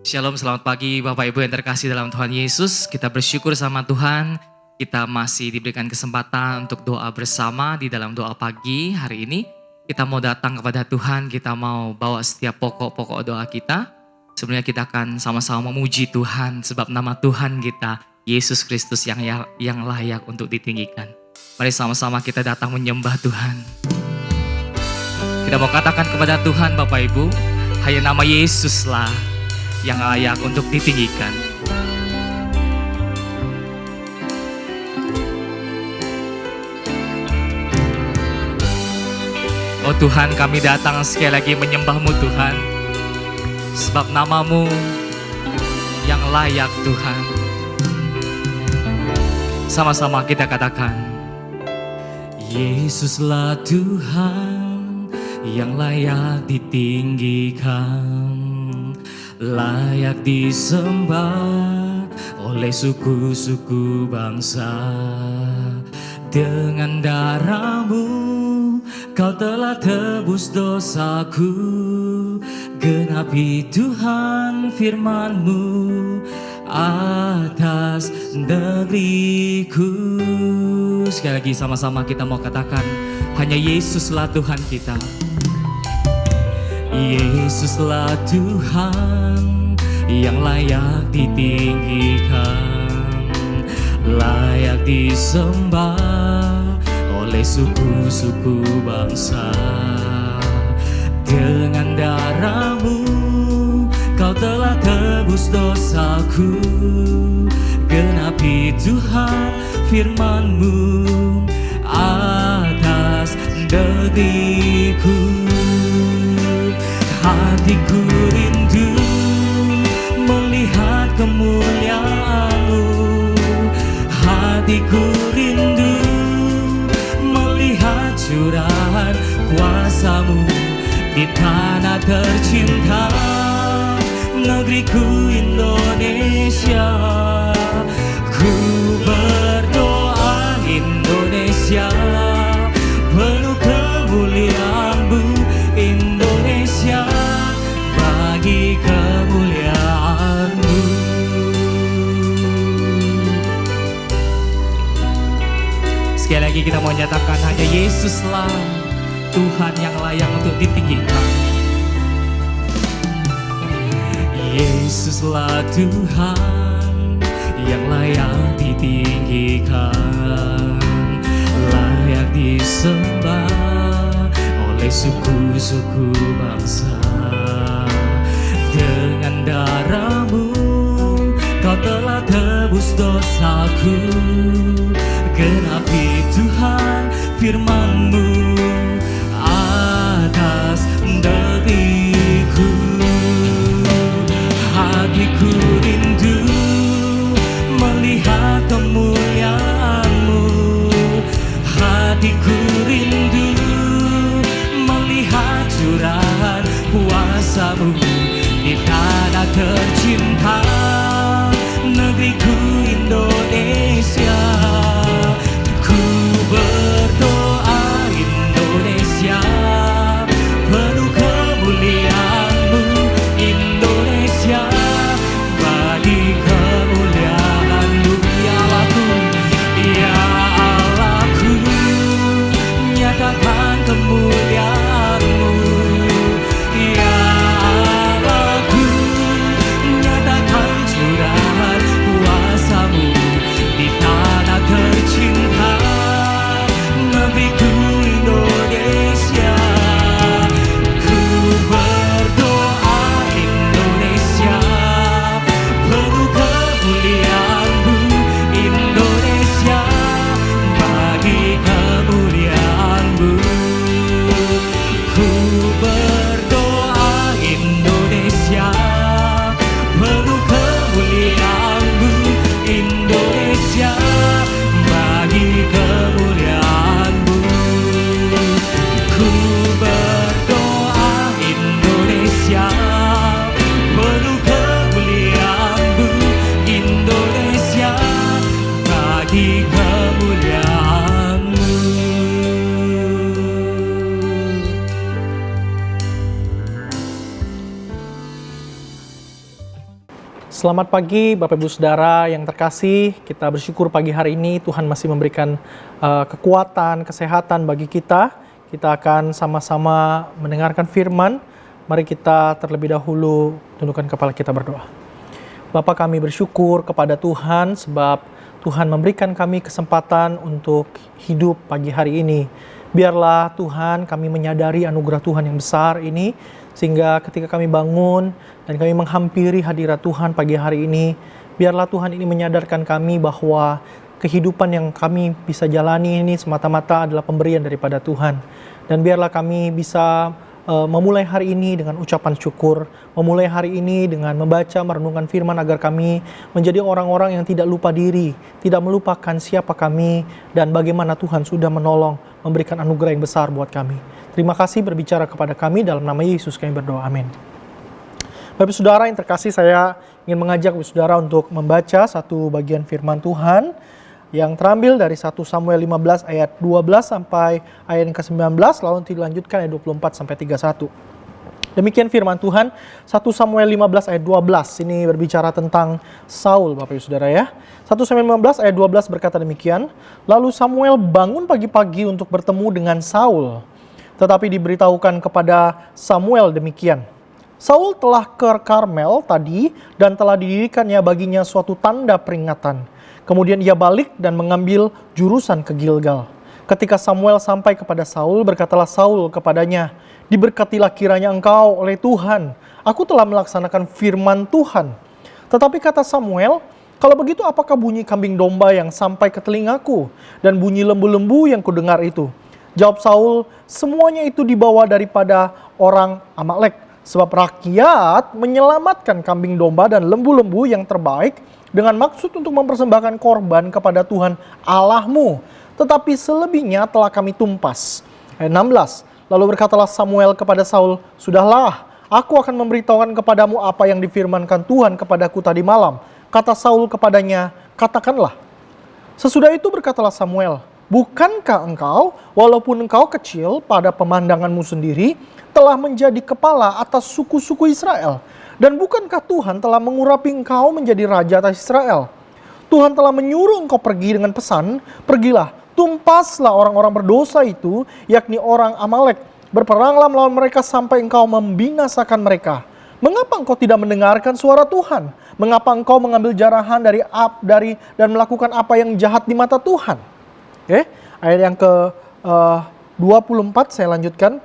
Shalom, selamat pagi Bapak Ibu yang terkasih dalam Tuhan Yesus. Kita bersyukur sama Tuhan, kita masih diberikan kesempatan untuk doa bersama di dalam doa pagi hari ini. Kita mau datang kepada Tuhan, kita mau bawa setiap pokok-pokok doa kita. Sebenarnya kita akan sama-sama memuji Tuhan sebab nama Tuhan kita, Yesus Kristus yang layak untuk ditinggikan. Mari sama-sama kita datang menyembah Tuhan. Kita mau katakan kepada Tuhan Bapak Ibu, hanya nama Yesuslah yang layak untuk ditinggikan. Oh Tuhan, kami datang sekali lagi menyembah-Mu Tuhan, sebab nama-Mu yang layak Tuhan. Sama-sama kita katakan, Yesuslah Tuhan yang layak ditinggikan, layak disembah oleh suku-suku bangsa. Dengan darah-Mu Kau telah tebus dosaku. Genapi Tuhan firman-Mu atas negeriku. Sekali lagi sama-sama kita mau katakan, hanya Yesuslah Tuhan kita. Yesuslah Tuhan yang layak ditinggikan, layak disembah oleh suku-suku bangsa. Dengan darah-Mu Kau telah tebus dosaku. Genapi Tuhan firman-Mu atas negeriku. Hatiku rindu melihat kemuliaan-Mu. Hatiku rindu melihat curahan kuasa-Mu di tanah tercinta, negeriku Indonesia. Ku berdoa Indonesia penuh kemuliaan-Mu. Indonesia bagi kemuliaan-Mu. Sekali lagi kita mau nyatakan, hanya Yesuslah Tuhan yang layak untuk ditinggikan. Yesuslah Tuhan yang layak ditinggikan, layak disembah oleh suku-suku bangsa. Dengan darah-Mu Kau telah tebus dosaku. Genapi Tuhan firman-Mu atas negeriku. Hatiku rindu melihat kemuliaan-Mu. Hatiku rindu melihat curahan kuasa-Mu di tanah tercinta, negeriku Indonesia. Ku berdoa Indonesia penuh kemuliaan-Mu. Indonesia bagi Selamat pagi Bapak Ibu Saudara yang terkasih, kita bersyukur pagi hari ini Tuhan masih memberikan kekuatan, kesehatan bagi kita. Kita akan sama-sama mendengarkan firman. Mari kita terlebih dahulu tundukkan kepala kita berdoa. Bapa, kami bersyukur kepada Tuhan sebab Tuhan memberikan kami kesempatan untuk hidup pagi hari ini. Biarlah Tuhan kami menyadari anugerah Tuhan yang besar ini, sehingga ketika kami bangun dan kami menghampiri hadirat Tuhan pagi hari ini, biarlah Tuhan ini menyadarkan kami bahwa kehidupan yang kami bisa jalani ini semata-mata adalah pemberian daripada Tuhan. Dan biarlah kami bisa memulai hari ini dengan ucapan syukur, memulai hari ini dengan membaca, merenungkan firman agar kami menjadi orang-orang yang tidak lupa diri, tidak melupakan siapa kami dan bagaimana Tuhan sudah menolong, memberikan anugerah yang besar buat kami. Terima kasih berbicara kepada kami, dalam nama Yesus kami berdoa, amin. Bapak Saudara yang terkasih, saya ingin mengajak Bapak Saudara untuk membaca satu bagian firman Tuhan yang terambil dari 1 Samuel 15 ayat 12 sampai ayat yang ke-19, lalu dilanjutkan ayat 24 sampai 31. Demikian firman Tuhan, 1 Samuel 15 ayat 12, ini berbicara tentang Saul Bapak Ibu Saudara ya. 1 Samuel 15 ayat 12 berkata demikian, lalu Samuel bangun pagi-pagi untuk bertemu dengan Saul, tetapi diberitahukan kepada Samuel demikian, Saul telah ke Karmel tadi dan telah didirikannya baginya suatu tanda peringatan. Kemudian ia balik dan mengambil jurusan ke Gilgal. Ketika Samuel sampai kepada Saul, berkatalah Saul kepadanya, diberkatilah kiranya engkau oleh Tuhan. Aku telah melaksanakan firman Tuhan. Tetapi kata Samuel, kalau begitu apakah bunyi kambing domba yang sampai ke telingaku dan bunyi lembu-lembu yang kudengar itu? Jawab Saul, semuanya itu dibawa daripada orang Amalek. Sebab rakyat menyelamatkan kambing domba dan lembu-lembu yang terbaik dengan maksud untuk mempersembahkan korban kepada Tuhan Allahmu. Tetapi selebihnya telah kami tumpas. Ayat 16, lalu berkatalah Samuel kepada Saul, sudahlah, aku akan memberitahukan kepadamu apa yang difirmankan Tuhan kepadaku tadi malam. Kata Saul kepadanya, katakanlah. Sesudah itu berkatalah Samuel, bukankah engkau, walaupun engkau kecil pada pemandanganmu sendiri, telah menjadi kepala atas suku-suku Israel? Dan bukankah Tuhan telah mengurapi engkau menjadi raja atas Israel? Tuhan telah menyuruh engkau pergi dengan pesan, pergilah, tumpaslah orang-orang berdosa itu, yakni orang Amalek. Berperanglah melawan mereka sampai engkau membinasakan mereka. Mengapa engkau tidak mendengarkan suara Tuhan? Mengapa engkau mengambil jarahan dari dan melakukan apa yang jahat di mata Tuhan? Oke, ayat yang ke-24 saya lanjutkan.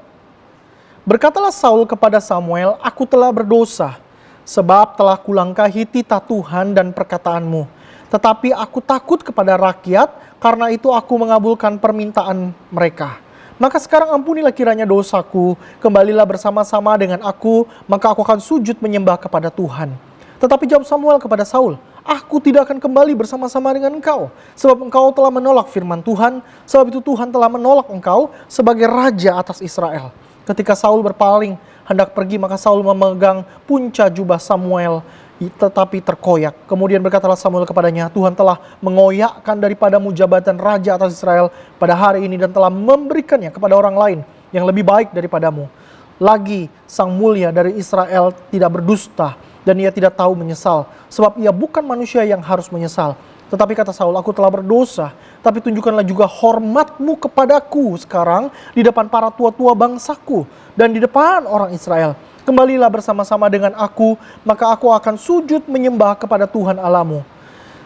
Berkatalah Saul kepada Samuel, aku telah berdosa, sebab telah kulangkahi titah Tuhan dan perkataanmu. Tetapi aku takut kepada rakyat, karena itu aku mengabulkan permintaan mereka. Maka sekarang ampunilah kiranya dosaku, kembalilah bersama-sama dengan aku, maka aku akan sujud menyembah kepada Tuhan. Tetapi jawab Samuel kepada Saul, aku tidak akan kembali bersama-sama dengan engkau, sebab engkau telah menolak firman Tuhan, sebab itu Tuhan telah menolak engkau sebagai raja atas Israel. Ketika Saul berpaling, hendak pergi, maka Saul memegang punca jubah Samuel, tetapi terkoyak. Kemudian berkatalah Samuel kepadanya, Tuhan telah mengoyakkan daripadamu jabatan raja atas Israel pada hari ini dan telah memberikannya kepada orang lain yang lebih baik daripadamu. Lagi sang mulia dari Israel tidak berdusta dan ia tidak tahu menyesal, sebab ia bukan manusia yang harus menyesal. Tetapi kata Saul, aku telah berdosa, tapi tunjukkanlah juga hormatmu kepadaku sekarang di depan para tua-tua bangsaku dan di depan orang Israel. Kembalilah bersama-sama dengan aku, maka aku akan sujud menyembah kepada Tuhan Allahmu.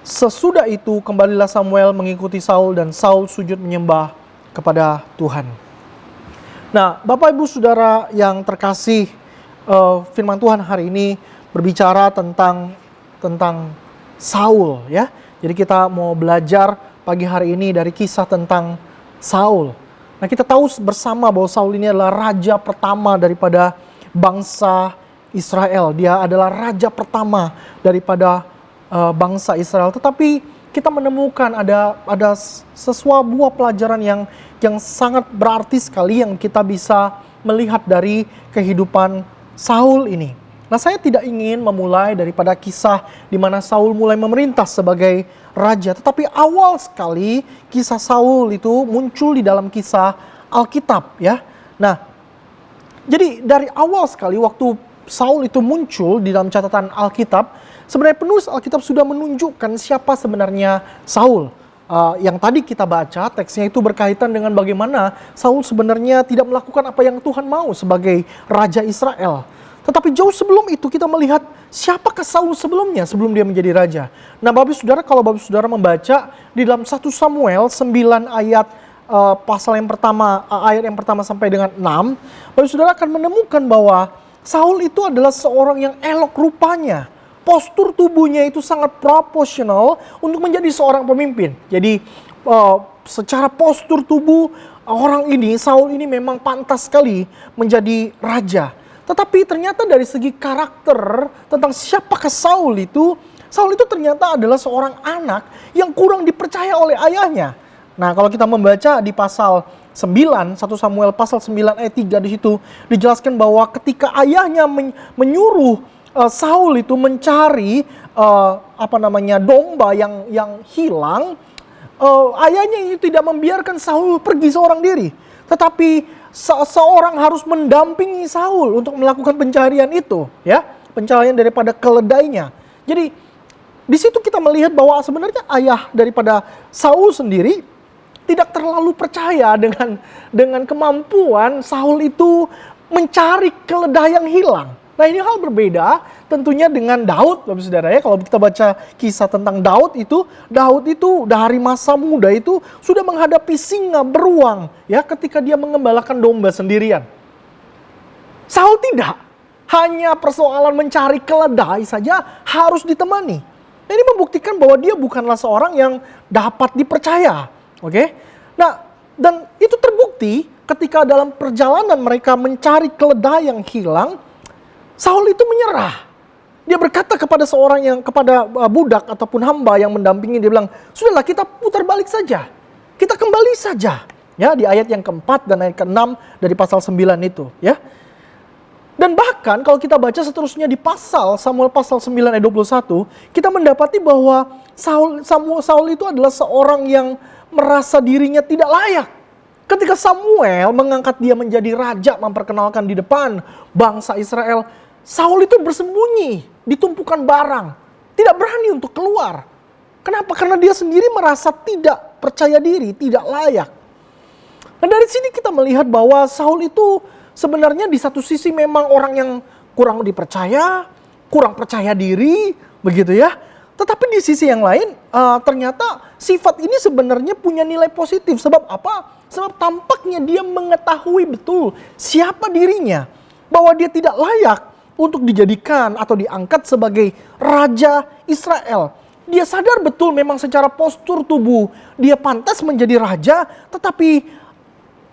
Sesudah itu kembalilah Samuel mengikuti Saul dan Saul sujud menyembah kepada Tuhan. Nah, Bapak Ibu Saudara yang terkasih, firman Tuhan hari ini berbicara tentang Saul ya. Jadi kita mau belajar pagi hari ini dari kisah tentang Saul. Nah, kita tahu bersama bahwa Saul ini adalah raja pertama daripada bangsa Israel. Dia adalah raja pertama daripada bangsa Israel. Tetapi kita menemukan ada sesuatu buah pelajaran yang sangat berarti sekali yang kita bisa melihat dari kehidupan Saul ini. Nah, saya tidak ingin memulai daripada kisah di mana Saul mulai memerintah sebagai raja. Tetapi awal sekali kisah Saul itu muncul di dalam kisah Alkitab ya. Nah, jadi dari awal sekali waktu Saul itu muncul di dalam catatan Alkitab, sebenarnya penulis Alkitab sudah menunjukkan siapa sebenarnya Saul. Yang tadi kita baca, teksnya itu berkaitan dengan bagaimana Saul sebenarnya tidak melakukan apa yang Tuhan mau sebagai Raja Israel. Tetapi jauh sebelum itu kita melihat siapakah Saul sebelumnya, sebelum dia menjadi raja. Nah Bapak Saudara, kalau Bapak Saudara membaca di dalam 1 Samuel 9 ayat pasal yang pertama, ayat yang pertama sampai dengan 6, Bapak Saudara akan menemukan bahwa Saul itu adalah seorang yang elok rupanya. Postur tubuhnya itu sangat proporsional untuk menjadi seorang pemimpin. Jadi secara postur tubuh orang ini, Saul ini memang pantas sekali menjadi raja. Tetapi ternyata dari segi karakter tentang siapakah Saul itu ternyata adalah seorang anak yang kurang dipercaya oleh ayahnya. Nah kalau kita membaca di pasal 9, 1 Samuel pasal 9 ayat 3 di situ dijelaskan bahwa ketika ayahnya menyuruh Saul itu mencari domba yang hilang, ayahnya itu tidak membiarkan Saul pergi seorang diri, tetapi seorang harus mendampingi Saul untuk melakukan pencarian itu, ya, pencarian daripada keledainya. Jadi di situ kita melihat bahwa sebenarnya ayah daripada Saul sendiri tidak terlalu percaya dengan kemampuan Saul itu mencari keledai yang hilang. Nah ini hal berbeda tentunya dengan Daud, Bapak Saudara ya. Kalau kita baca kisah tentang Daud itu dari masa muda itu sudah menghadapi singa beruang ya ketika dia mengembalakan domba sendirian. Saul tidak, hanya persoalan mencari keledai saja harus ditemani. Ini membuktikan bahwa dia bukanlah seorang yang dapat dipercaya. Oke? Nah, dan itu terbukti ketika dalam perjalanan mereka mencari keledai yang hilang, Saul itu menyerah. Dia berkata kepada kepada budak ataupun hamba yang mendampingi, dia bilang, "Sudahlah, kita putar balik saja. Kita kembali saja." Ya, di ayat yang keempat dan ayat ke-6 dari pasal 9 itu, ya. Dan bahkan kalau kita baca seterusnya di Samuel pasal 9 ayat 21, kita mendapati bahwa Saul itu adalah seorang yang merasa dirinya tidak layak. Ketika Samuel mengangkat dia menjadi raja, memperkenalkan di depan bangsa Israel, Saul itu bersembunyi di tumpukan barang, tidak berani untuk keluar. Kenapa? Karena dia sendiri merasa tidak percaya diri, tidak layak. Nah dari sini kita melihat bahwa Saul itu sebenarnya di satu sisi memang orang yang kurang dipercaya, kurang percaya diri, begitu ya. Tetapi di sisi yang lain, ternyata sifat ini sebenarnya punya nilai positif. Sebab apa? Sebab tampaknya dia mengetahui betul siapa dirinya. Bahwa dia tidak layak untuk dijadikan atau diangkat sebagai Raja Israel. Dia sadar betul memang secara postur tubuh dia pantas menjadi raja, tetapi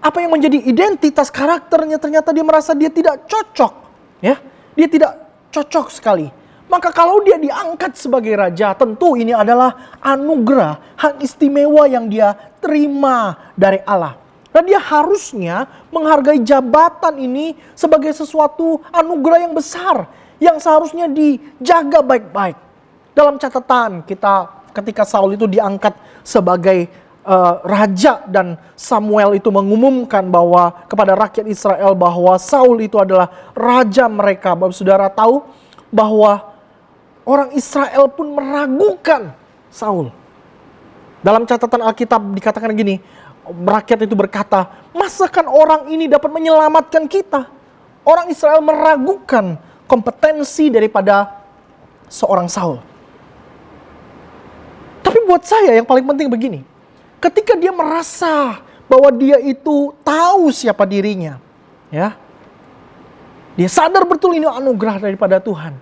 apa yang menjadi identitas karakternya ternyata dia merasa dia tidak cocok. Ya, dia tidak cocok sekali. Maka kalau dia diangkat sebagai raja, tentu ini adalah anugerah, hak istimewa yang dia terima dari Allah. Dan dia harusnya menghargai jabatan ini sebagai sesuatu anugerah yang besar, yang seharusnya dijaga baik-baik. Dalam catatan kita ketika Saul itu diangkat sebagai raja dan Samuel itu mengumumkan bahwa kepada rakyat Israel bahwa Saul itu adalah raja mereka. Bapak Saudara tahu bahwa orang Israel pun meragukan Saul. Dalam catatan Alkitab dikatakan gini, rakyat itu berkata, masakan orang ini dapat menyelamatkan kita? Orang Israel meragukan kompetensi daripada seorang Saul. Tapi buat saya yang paling penting begini, ketika dia merasa bahwa dia itu tahu siapa dirinya, ya, dia sadar betul ini anugerah daripada Tuhan.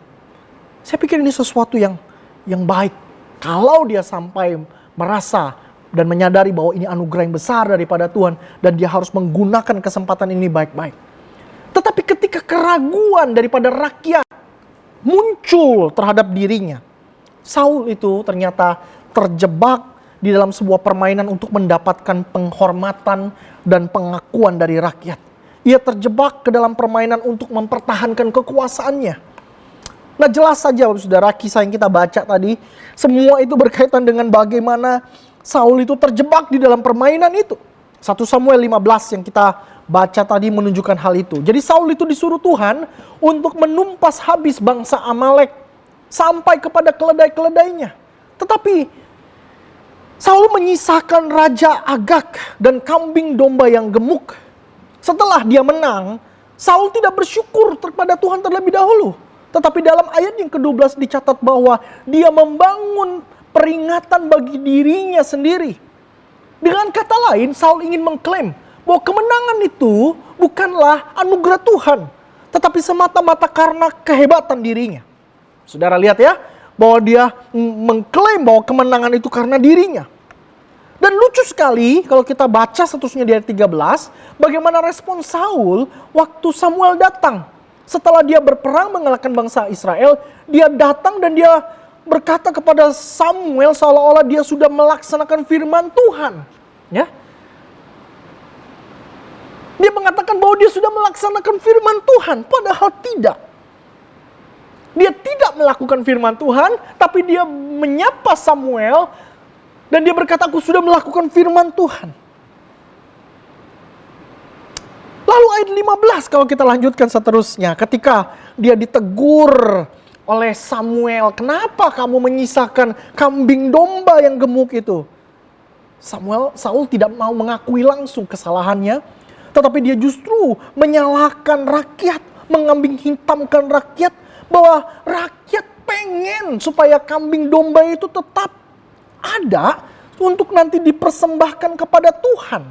Saya pikir ini sesuatu yang baik. Kalau dia sampai merasa dan menyadari bahwa ini anugerah yang besar daripada Tuhan dan dia harus menggunakan kesempatan ini baik-baik. Tetapi ketika keraguan daripada rakyat muncul terhadap dirinya, Saul itu ternyata terjebak di dalam sebuah permainan untuk mendapatkan penghormatan dan pengakuan dari rakyat. Ia terjebak ke dalam permainan untuk mempertahankan kekuasaannya. Nah jelas saja saudara, kisah yang kita baca tadi, semua itu berkaitan dengan bagaimana Saul itu terjebak di dalam permainan itu. 1 Samuel 15 yang kita baca tadi menunjukkan hal itu. Jadi Saul itu disuruh Tuhan untuk menumpas habis bangsa Amalek sampai kepada keledai-keledainya. Tetapi Saul menyisakan Raja Agag dan kambing domba yang gemuk. Setelah dia menang, Saul tidak bersyukur kepada Tuhan terlebih dahulu. Tetapi dalam ayat yang ke-12 dicatat bahwa dia membangun peringatan bagi dirinya sendiri. Dengan kata lain, Saul ingin mengklaim bahwa kemenangan itu bukanlah anugerah Tuhan, tetapi semata-mata karena kehebatan dirinya. Saudara lihat ya, bahwa dia mengklaim bahwa kemenangan itu karena dirinya. Dan lucu sekali kalau kita baca seterusnya di ayat 13, bagaimana respon Saul waktu Samuel datang. Setelah dia berperang mengalahkan bangsa Israel, dia datang dan dia berkata kepada Samuel seolah-olah dia sudah melaksanakan firman Tuhan. Ya. Dia mengatakan bahwa dia sudah melaksanakan firman Tuhan, padahal tidak. Dia tidak melakukan firman Tuhan, tapi dia menyapa Samuel dan dia berkata, aku sudah melakukan firman Tuhan. Lalu ayat 15 kalau kita lanjutkan seterusnya, ketika dia ditegur oleh Samuel, kenapa kamu menyisakan kambing domba yang gemuk itu? Saul tidak mau mengakui langsung kesalahannya, tetapi dia justru menyalahkan rakyat, mengambing hitamkan rakyat, bahwa rakyat pengen supaya kambing domba itu tetap ada untuk nanti dipersembahkan kepada Tuhan.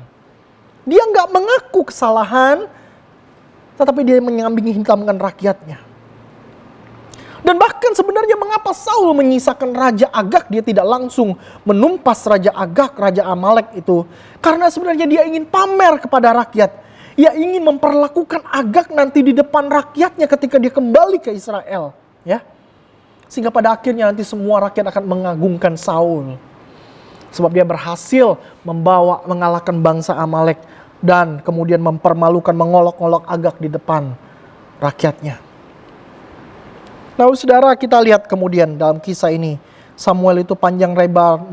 Dia nggak mengaku kesalahan, tetapi dia mengambing hitamkan rakyatnya. Dan bahkan sebenarnya mengapa Saul menyisakan Raja Agag, dia tidak langsung menumpas Raja Agag, Raja Amalek itu. Karena sebenarnya dia ingin pamer kepada rakyat. Ia ingin memperlakukan Agag nanti di depan rakyatnya ketika dia kembali ke Israel. Ya, sehingga pada akhirnya nanti semua rakyat akan mengagungkan Saul. Sebab dia berhasil mengalahkan bangsa Amalek dan kemudian mempermalukan, mengolok-olok Agag di depan rakyatnya. Nah, saudara, kita lihat kemudian dalam kisah ini, Samuel itu panjang lebar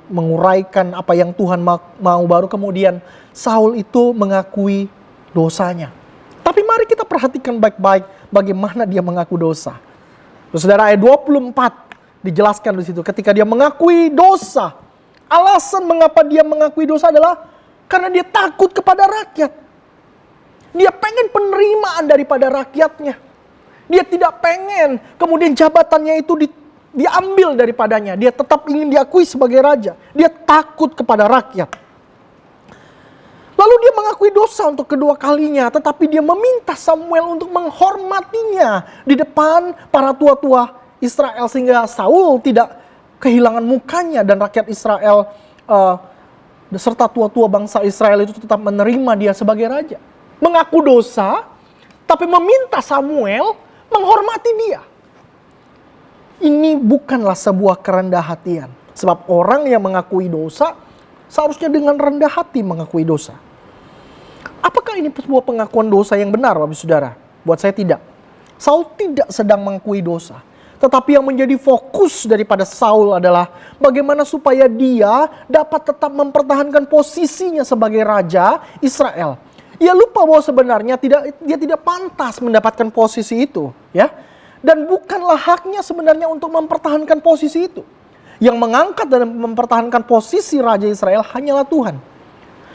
menguraikan apa yang Tuhan mau, baru kemudian Saul itu mengakui dosanya. Tapi mari kita perhatikan baik-baik bagaimana dia mengaku dosa. Saudara, ayat 24 dijelaskan di situ, ketika dia mengakui dosa. Alasan mengapa dia mengakui dosa adalah karena dia takut kepada rakyat. Dia pengen penerimaan daripada rakyatnya. Dia tidak pengen kemudian jabatannya itu diambil daripadanya. Dia tetap ingin diakui sebagai raja. Dia takut kepada rakyat. Lalu dia mengakui dosa untuk kedua kalinya. Tetapi dia meminta Samuel untuk menghormatinya di depan para tua-tua Israel. Sehingga Saul tidak kehilangan mukanya dan rakyat Israel serta tua-tua bangsa Israel itu tetap menerima dia sebagai raja. Mengaku dosa, tapi meminta Samuel menghormati dia. Ini bukanlah sebuah kerendah hatian. Sebab orang yang mengakui dosa seharusnya dengan rendah hati mengakui dosa. Apakah ini sebuah pengakuan dosa yang benar, Bapak Saudara? Buat saya tidak. Saul tidak sedang mengakui dosa. Tetapi yang menjadi fokus daripada Saul adalah bagaimana supaya dia dapat tetap mempertahankan posisinya sebagai raja Israel. Ia lupa bahwa sebenarnya dia tidak pantas mendapatkan posisi itu, ya. Dan bukanlah haknya sebenarnya untuk mempertahankan posisi itu. Yang mengangkat dan mempertahankan posisi raja Israel hanyalah Tuhan.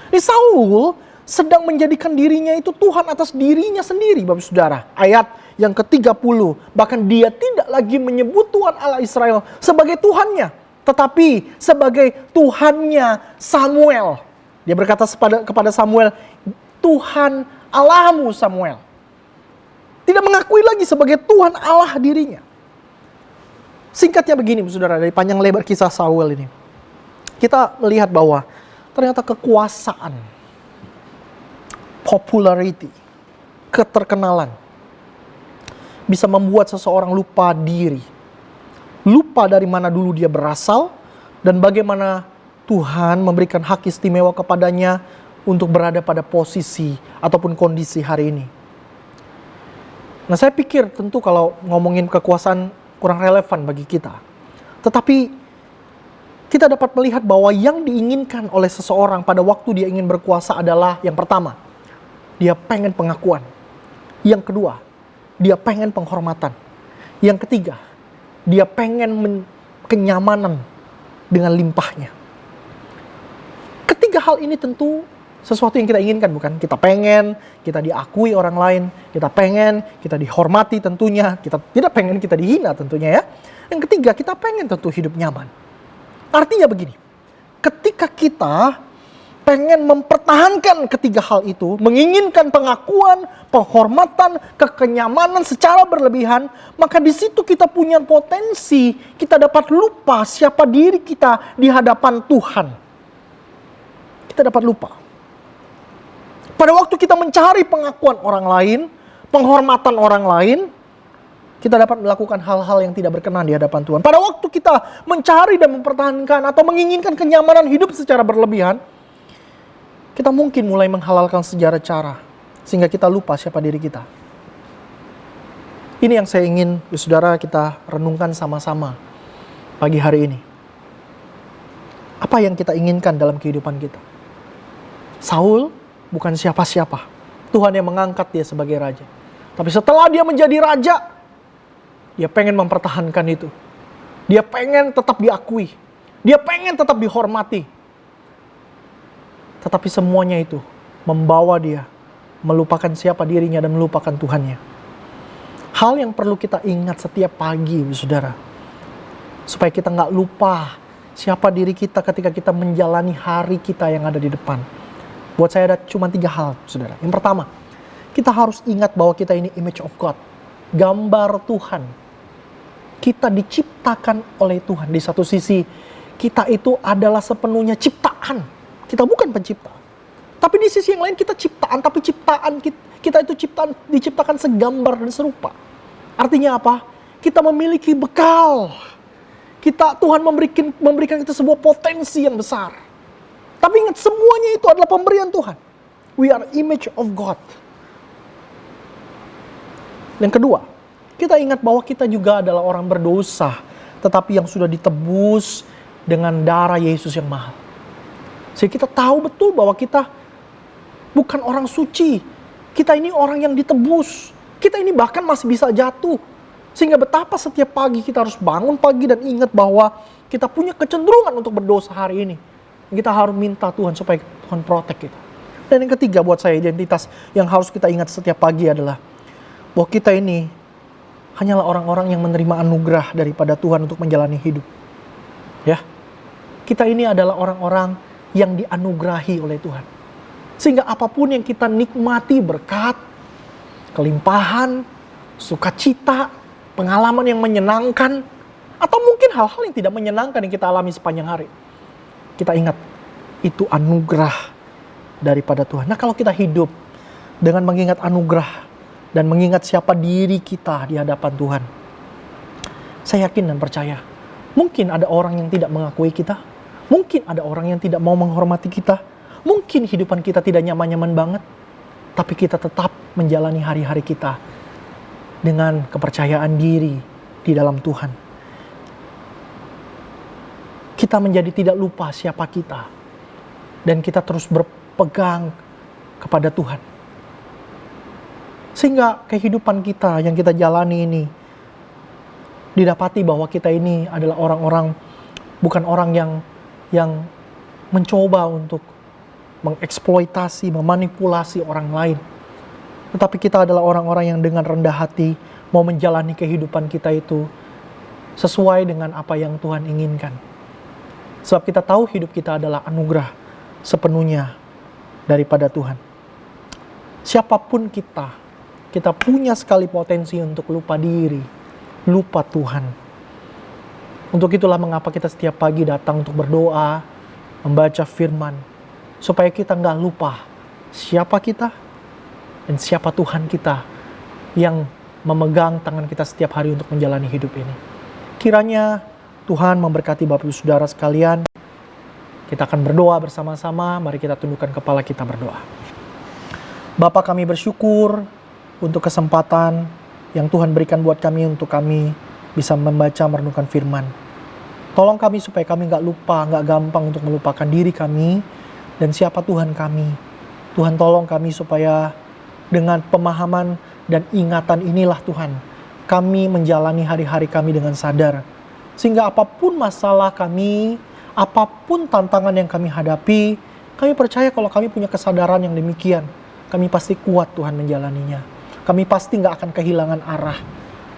Ini Saul sedang menjadikan dirinya itu Tuhan atas dirinya sendiri, Bapak Saudara. Ayat yang ke-30, bahkan dia tidak lagi menyebut Tuhan Allah Israel sebagai Tuhannya, tetapi sebagai Tuhannya Samuel. Dia berkata kepada Samuel, Tuhan Allahmu Samuel. Tidak mengakui lagi sebagai Tuhan Allah dirinya. Singkatnya begini, saudara, dari panjang lebar kisah Saul ini. Kita melihat bahwa ternyata kekuasaan, popularity, keterkenalan bisa membuat seseorang lupa diri. Lupa dari mana dulu dia berasal dan bagaimana Tuhan memberikan hak istimewa kepadanya untuk berada pada posisi ataupun kondisi hari ini. Nah, saya pikir tentu kalau ngomongin kekuasaan kurang relevan bagi kita. Tetapi kita dapat melihat bahwa yang diinginkan oleh seseorang pada waktu dia ingin berkuasa adalah yang pertama, dia pengen pengakuan. Yang kedua, dia pengen penghormatan. Yang ketiga, dia pengen kenyamanan dengan limpahnya. Ketiga hal ini tentu sesuatu yang kita inginkan, bukan? Kita pengen kita diakui orang lain, kita pengen kita dihormati tentunya, kita tidak pengen kita dihina tentunya ya. Yang ketiga, kita pengen tentu hidup nyaman. Artinya begini, ketika kita pengen mempertahankan ketiga hal itu, menginginkan pengakuan, penghormatan, kenyamanan secara berlebihan, maka di situ kita punya potensi, kita dapat lupa siapa diri kita di hadapan Tuhan. Kita dapat lupa. Pada waktu kita mencari pengakuan orang lain, penghormatan orang lain, kita dapat melakukan hal-hal yang tidak berkenan di hadapan Tuhan. Pada waktu kita mencari dan mempertahankan atau menginginkan kenyamanan hidup secara berlebihan, kita mungkin mulai menghalalkan segala cara sehingga kita lupa siapa diri kita. Ini yang saya ingin saudara kita renungkan sama-sama pagi hari ini. Apa yang kita inginkan dalam kehidupan kita? Saul bukan siapa-siapa. Tuhan yang mengangkat dia sebagai raja. Tapi setelah dia menjadi raja, dia pengen mempertahankan itu. Dia pengen tetap diakui. Dia pengen tetap dihormati. Tetapi semuanya itu membawa dia melupakan siapa dirinya dan melupakan Tuhannya. Hal yang perlu kita ingat setiap pagi, saudara. Supaya kita nggak lupa siapa diri kita ketika kita menjalani hari kita yang ada di depan. Buat saya ada cuma 3 hal, saudara. Yang pertama, kita harus ingat bahwa kita ini image of God. Gambar Tuhan. Kita diciptakan oleh Tuhan. Di satu sisi, kita itu adalah sepenuhnya ciptaan. Kita bukan pencipta. Tapi di sisi yang lain kita ciptaan. Tapi ciptaan kita itu diciptakan segambar dan serupa. Artinya apa? Kita memiliki bekal. Tuhan memberikan kita sebuah potensi yang besar. Tapi ingat, semuanya itu adalah pemberian Tuhan. We are image of God. Yang kedua, kita ingat bahwa kita juga adalah orang berdosa. Tetapi yang sudah ditebus dengan darah Yesus yang mahal. Sehingga kita tahu betul bahwa kita bukan orang suci. Kita ini orang yang ditebus. Kita ini bahkan masih bisa jatuh. Sehingga betapa setiap pagi kita harus bangun pagi dan ingat bahwa kita punya kecenderungan untuk berdosa hari ini. Kita harus minta Tuhan supaya Tuhan protect kita. Dan yang ketiga buat saya, identitas yang harus kita ingat setiap pagi adalah bahwa kita ini hanyalah orang-orang yang menerima anugerah daripada Tuhan untuk menjalani hidup. Ya. Kita ini adalah orang-orang yang dianugerahi oleh Tuhan. Sehingga apapun yang kita nikmati, berkat, kelimpahan, sukacita, pengalaman yang menyenangkan, atau mungkin hal-hal yang tidak menyenangkan yang kita alami sepanjang hari, kita ingat, itu anugerah daripada Tuhan. Nah, kalau kita hidup dengan mengingat anugerah dan mengingat siapa diri kita di hadapan Tuhan, saya yakin dan percaya, mungkin ada orang yang tidak mengakui kita, mungkin ada orang yang tidak mau menghormati kita. Mungkin hidupan kita tidak nyaman-nyaman banget. Tapi kita tetap menjalani hari-hari kita dengan kepercayaan diri di dalam Tuhan. Kita menjadi tidak lupa siapa kita. Dan kita terus berpegang kepada Tuhan. Sehingga kehidupan kita yang kita jalani ini didapati bahwa kita ini adalah orang-orang, bukan orang yang mencoba untuk mengeksploitasi, memanipulasi orang lain. Tetapi kita adalah orang-orang yang dengan rendah hati mau menjalani kehidupan kita itu sesuai dengan apa yang Tuhan inginkan. Sebab kita tahu hidup kita adalah anugerah sepenuhnya daripada Tuhan. Siapapun kita punya sekali potensi untuk lupa diri, lupa Tuhan. Untuk itulah mengapa kita setiap pagi datang untuk berdoa, membaca firman, supaya kita nggak lupa siapa kita dan siapa Tuhan kita yang memegang tangan kita setiap hari untuk menjalani hidup ini. Kiranya Tuhan memberkati Bapak Ibu Saudara sekalian. Kita akan berdoa bersama-sama. Mari kita tundukkan kepala, kita berdoa. Bapa, kami bersyukur untuk kesempatan yang Tuhan berikan buat kami untuk kami bisa membaca merenungkan firman. Tolong kami supaya kami gak lupa, gak gampang untuk melupakan diri kami dan siapa Tuhan kami. Tuhan tolong kami supaya Dengan pemahaman dan ingatan inilah Tuhan, kami menjalani hari-hari kami dengan sadar. Sehingga apapun masalah kami, apapun tantangan yang kami hadapi, kami percaya kalau kami punya kesadaran yang demikian, kami pasti kuat Tuhan menjalaninya. Kami pasti gak akan kehilangan arah.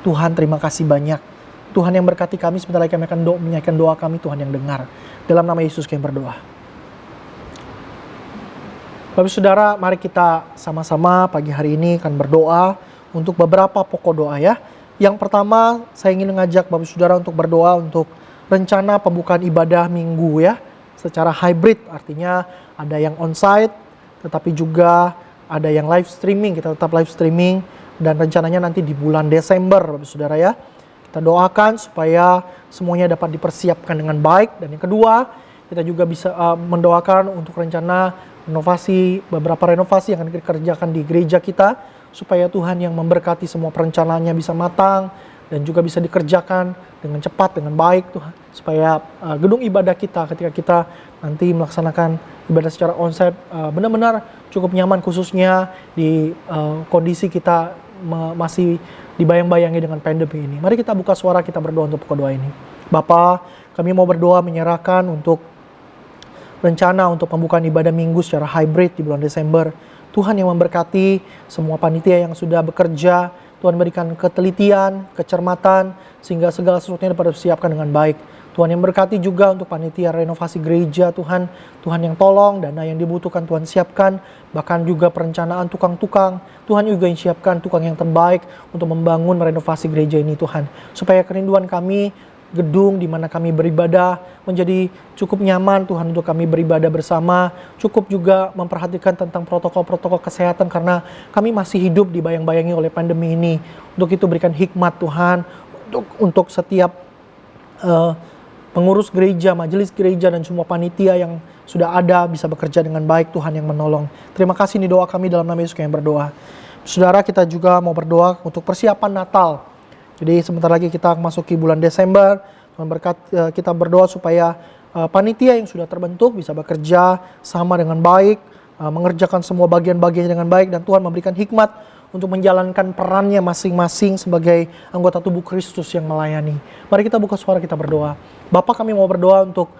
Tuhan, terima kasih banyak. Tuhan yang berkati kami, sebentar lagi kami akan menyanyikan doa kami, Tuhan yang dengar. Dalam nama Yesus kami berdoa. Bapak Saudara, mari kita sama-sama pagi hari ini akan berdoa untuk beberapa pokok doa ya. Yang pertama, saya ingin mengajak Bapak Saudara untuk berdoa untuk rencana pembukaan ibadah minggu ya. Secara hybrid, artinya ada yang onsite, tetapi juga ada yang live streaming, kita tetap live streaming. Dan rencananya nanti di bulan Desember Bapak Saudara ya. Kita doakan supaya semuanya dapat dipersiapkan dengan baik. Dan yang kedua, kita juga bisa mendoakan untuk rencana beberapa renovasi yang akan dikerjakan di gereja kita, supaya Tuhan yang memberkati semua perencanaannya bisa matang dan juga bisa dikerjakan dengan cepat, dengan baik Tuhan, supaya gedung ibadah kita ketika kita nanti melaksanakan ibadah secara onsite benar-benar cukup nyaman, khususnya di kondisi kita masih dibayang-bayangi dengan pandemi ini. Mari kita buka suara, kita berdoa untuk pokok doa ini. Bapa, kami mau berdoa menyerahkan untuk rencana untuk pembukaan ibadah minggu secara hybrid di bulan Desember. Tuhan yang memberkati semua panitia yang sudah bekerja. Tuhan berikan ketelitian, kecermatan, sehingga segala sesuatunya dapat disiapkan dengan baik. Tuhan yang berkati juga untuk panitia renovasi gereja, Tuhan. Tuhan yang tolong, dana yang dibutuhkan Tuhan siapkan. Bahkan juga perencanaan tukang-tukang. Tuhan juga yang siapkan tukang yang terbaik untuk membangun renovasi gereja ini Tuhan. Supaya kerinduan kami, gedung di mana kami beribadah menjadi cukup nyaman Tuhan untuk kami beribadah bersama, cukup juga memperhatikan tentang protokol-protokol kesehatan karena kami masih hidup dibayang-bayangi oleh pandemi ini. Untuk itu berikan hikmat Tuhan untuk setiap pengurus gereja, majelis gereja dan semua panitia yang sudah ada bisa bekerja dengan baik, Tuhan yang menolong. Terima kasih, ini doa kami dalam nama Yesus kami berdoa. Saudara, kita juga mau berdoa untuk persiapan Natal. Jadi sebentar lagi kita memasuki bulan Desember. Tuhan kita berdoa supaya panitia yang sudah terbentuk bisa bekerja sama dengan baik, mengerjakan semua bagian-bagian dengan baik, dan Tuhan memberikan hikmat untuk menjalankan perannya masing-masing sebagai anggota tubuh Kristus yang melayani. Mari kita buka suara, kita berdoa. Bapa, kami mau berdoa untuk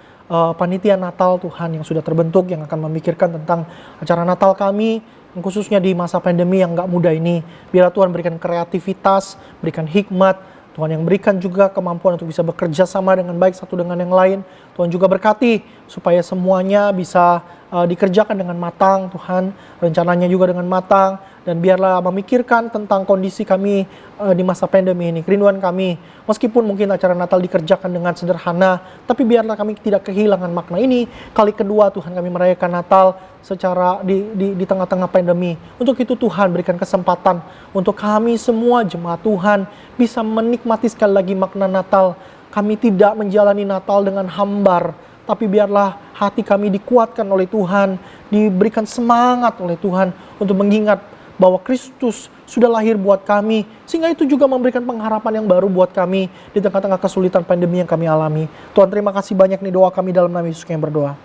panitia Natal Tuhan yang sudah terbentuk, yang akan memikirkan tentang acara Natal kami, khususnya di masa pandemi yang gak mudah ini. Biarlah Tuhan berikan kreativitas, berikan hikmat, Tuhan yang berikan juga kemampuan untuk bisa bekerja sama dengan baik satu dengan yang lain. Tuhan juga berkati supaya semuanya bisa dikerjakan dengan matang Tuhan, rencananya juga dengan matang. Dan biarlah memikirkan tentang kondisi kami di masa pandemi ini, kerinduan kami. Meskipun mungkin acara Natal dikerjakan dengan sederhana, tapi biarlah kami tidak kehilangan makna ini. Kali kedua Tuhan kami merayakan Natal secara di tengah-tengah pandemi. Untuk itu Tuhan berikan kesempatan untuk kami semua jemaat Tuhan bisa menikmati sekali lagi makna Natal. Kami tidak menjalani Natal dengan hambar, tapi biarlah hati kami dikuatkan oleh Tuhan, diberikan semangat oleh Tuhan untuk mengingat bahwa Kristus sudah lahir buat kami, sehingga itu juga memberikan pengharapan yang baru buat kami di tengah-tengah kesulitan pandemi yang kami alami. Tuhan, terima kasih banyak nih, doa kami dalam nama Yesus kami berdoa.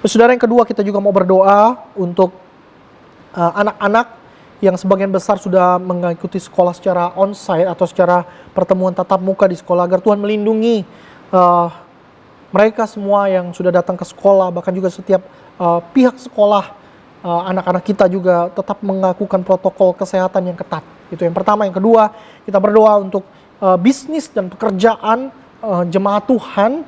Saudara, yang kedua kita juga mau berdoa untuk anak-anak yang sebagian besar sudah mengikuti sekolah secara onsite atau secara pertemuan tatap muka di sekolah, agar Tuhan melindungi mereka semua yang sudah datang ke sekolah, bahkan juga setiap pihak sekolah. Anak-anak kita juga tetap melakukan protokol kesehatan yang ketat. Itu yang pertama. Yang kedua, kita berdoa untuk bisnis dan pekerjaan jemaat Tuhan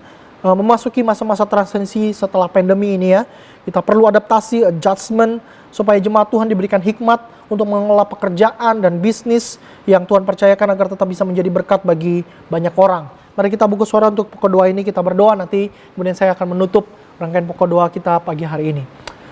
memasuki masa-masa transisi setelah pandemi ini ya. Kita perlu adaptasi, adjustment, supaya jemaat Tuhan diberikan hikmat untuk mengelola pekerjaan dan bisnis yang Tuhan percayakan agar tetap bisa menjadi berkat bagi banyak orang. Mari kita buka suara untuk pokok doa ini, kita berdoa, nanti kemudian saya akan menutup rangkaian pokok doa kita pagi hari ini.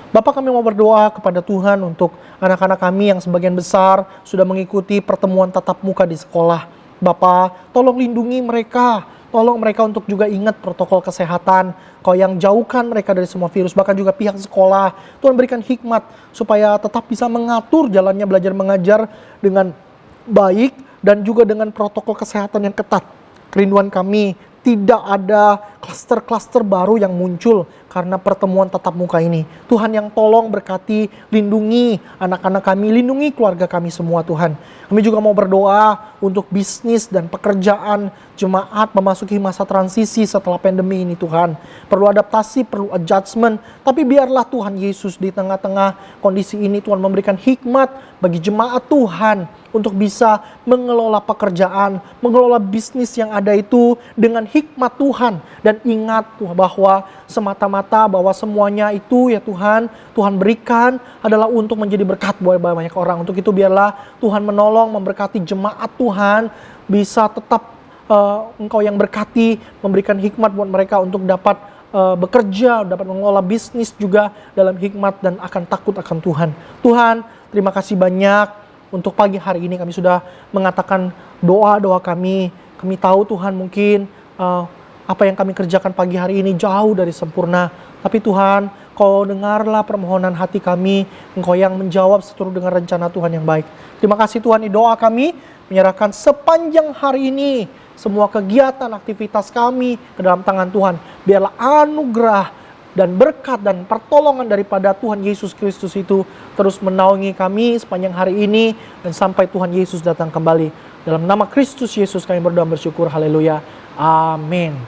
Bapak, kami mau berdoa kepada Tuhan untuk anak-anak kami yang sebagian besar sudah mengikuti pertemuan tatap muka di sekolah. Bapak, tolong lindungi mereka, tolong mereka untuk juga ingat protokol kesehatan. Kau yang jauhkan mereka dari semua virus, bahkan juga pihak sekolah. Tuhan berikan hikmat supaya tetap bisa mengatur jalannya belajar mengajar dengan baik dan juga dengan protokol kesehatan yang ketat. Kerinduan kami, tidak ada klaster-klaster baru yang muncul karena pertemuan tatap muka ini. Tuhan yang tolong berkati, lindungi anak-anak kami, lindungi keluarga kami semua Tuhan. Kami juga mau berdoa untuk bisnis dan pekerjaan jemaat memasuki masa transisi setelah pandemi ini Tuhan. Perlu adaptasi, perlu adjustment, tapi biarlah Tuhan Yesus di tengah-tengah kondisi ini Tuhan memberikan hikmat bagi jemaat Tuhan untuk bisa mengelola pekerjaan, mengelola bisnis yang ada itu dengan hikmat Tuhan. Dan ingat Tuhan bahwa semata-mata bahwa semuanya itu ya Tuhan, Tuhan berikan adalah untuk menjadi berkat buat banyak orang. Untuk itu biarlah Tuhan menolong, memberkati jemaat Tuhan, bisa tetap Engkau yang berkati, memberikan hikmat buat mereka untuk dapat bekerja, dapat mengelola bisnis juga dalam hikmat dan akan takut akan Tuhan. Tuhan, terima kasih banyak untuk pagi hari ini kami sudah mengatakan doa-doa kami. Kami tahu Tuhan mungkin apa yang kami kerjakan pagi hari ini jauh dari sempurna. Tapi Tuhan, Kau dengarlah permohonan hati kami. Engkau yang menjawab seturut dengan rencana Tuhan yang baik. Terima kasih Tuhan, di doa kami menyerahkan sepanjang hari ini semua kegiatan, aktivitas kami ke dalam tangan Tuhan. Biarlah anugerah dan berkat dan pertolongan daripada Tuhan Yesus Kristus itu terus menaungi kami sepanjang hari ini dan sampai Tuhan Yesus datang kembali. Dalam nama Kristus Yesus kami berdoa bersyukur. Haleluya. Amin.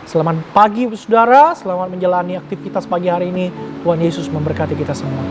Selamat pagi saudara, selamat menjalani aktivitas pagi hari ini. Tuhan Yesus memberkati kita semua.